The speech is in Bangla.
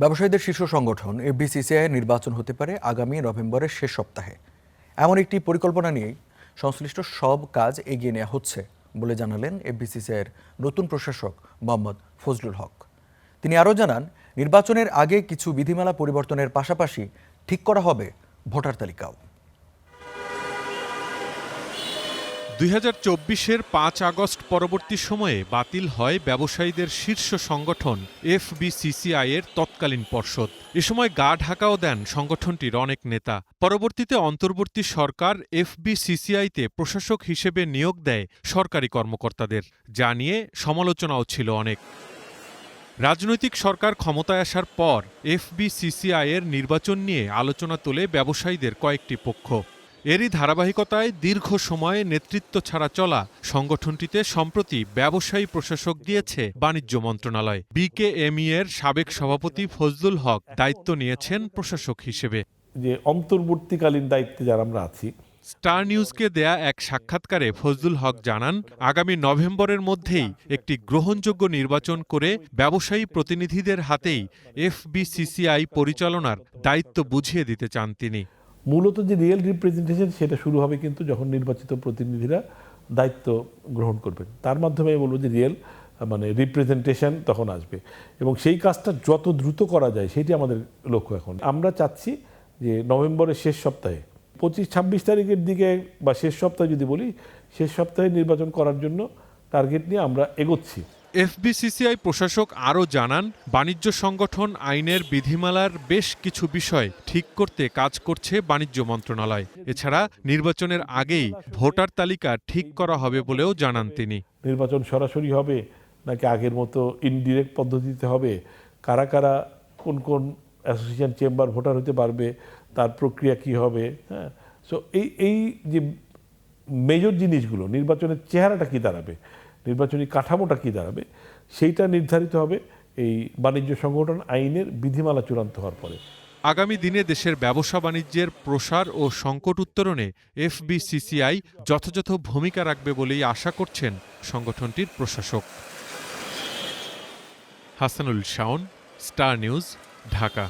ব্যবসায়ীদের শীর্ষ সংগঠন এফবিসিসিআই নির্বাচন হতে পারে আগামী নভেম্বরের শেষ সপ্তাহে। এমন একটি পরিকল্পনা নিয়েই সংশ্লিষ্ট সব কাজ এগিয়ে নেওয়া হচ্ছে বলে জানালেন এফবিসিসিআইয়ের নতুন প্রশাসক মোহাম্মদ ফজলুল হক। তিনি আরও জানান, নির্বাচনের আগে কিছু বিধিমালা পরিবর্তনের পাশাপাশি ঠিক করা হবে ভোটার তালিকাও। 2024-এর 5 আগস্ট পরবর্তী সময়ে বাতিল হয় ব্যবসায়ীদের শীর্ষ সংগঠন এফবিসিসিআই-এর তৎকালীন পর্ষদ। এ সময় গা ঢাকাও দেন সংগঠনটির অনেক নেতা। পরবর্তীতে অন্তর্বর্তী সরকার এফবিসিসিআই-তে প্রশাসক হিসেবে নিয়োগ দেয় সরকারি কর্মকর্তাদের, যা নিয়ে সমালোচনাও ছিল অনেক। রাজনৈতিক সরকার ক্ষমতায় আসার পর এফবিসিসিআই-এর নির্বাচন নিয়ে আলোচনা তোলে ব্যবসায়ীদের কয়েকটি পক্ষ। এরই ধারাবাহিকতায় দীর্ঘ সময়ে নেতৃত্ব ছাড়া চলা সংগঠনটিতে সম্প্রতি ব্যবসায়ী প্রশাসক দিয়েছে বাণিজ্য মন্ত্রণালয়। বিকেএমই-এর সাবেক সভাপতি ফজলুল হক দায়িত্ব নিয়েছেন প্রশাসক হিসেবে। যে অন্তর্বর্তীকালীন দায়িত্বে যারা আমরা আছি। স্টার নিউজকে দেয়া এক সাক্ষাৎকারে ফজলুল হক জানান, আগামী নভেম্বরের মধ্যেই একটি গ্রহণযোগ্য নির্বাচন করে ব্যবসায়ী প্রতিনিধিদের হাতেই এফবিসিসিআই পরিচালনার দায়িত্ব বুঝিয়ে দিতে চান তিনি। মূলত যে রিয়েল রিপ্রেজেন্টেশন সেটা শুরু হবে কিন্তু যখন নির্বাচিত প্রতিনিধিরা দায়িত্ব গ্রহণ করবেন, তার মাধ্যমে বলবো যে রিয়েল রিপ্রেজেন্টেশন তখন আসবে এবং সেই কাজটা যত দ্রুত করা যায় সেটি আমাদের লক্ষ্য। এখন আমরা চাচ্ছি যে নভেম্বরের শেষ সপ্তাহে 25-26 তারিখের দিকে বা শেষ সপ্তাহে যদি বলি, শেষ সপ্তাহে নির্বাচন করার জন্য টার্গেট নিয়ে আমরা এগোচ্ছি। এফবিসিসিআই প্রশাসক আরও জানান, বাণিজ্য সংগঠন আইনের বিধিমালার বেশ কিছু বিষয় ঠিক করতে কাজ করছে বাণিজ্য মন্ত্রণালয়। এছাড়া নির্বাচনের আগেই ভোটার তালিকা ঠিক করা হবে বলেও জানান তিনি। নির্বাচন সরাসরি হবে নাকি আগের মতো ইনডিরেক্ট পদ্ধতিতে হবে, কারা কারা কোন কোন অ্যাসোসিয়েশন চেম্বার ভোটার হতে পারবে, তার প্রক্রিয়া কি হবে। হ্যাঁ, সো এই যে মেজর জিনিসগুলো, নির্বাচনের চেহারাটা কি দাঁড়াবে, নির্বাচনী কাঠামোটা কি দাঁড়াবে, সেইটা নির্ধারিত হবে এই বাণিজ্য সংগঠন আইনের বিধিমালা চূড়ান্ত হওয়ার পরে। আগামী দিনে দেশের ব্যবসা বাণিজ্যের প্রসার ও সংকট উত্তরণে এফবিসিসিআই যথাযথ ভূমিকা রাখবে বলেই আশা করছেন সংগঠনটির প্রশাসক। Hasanul Shaon, star news, Dhaka.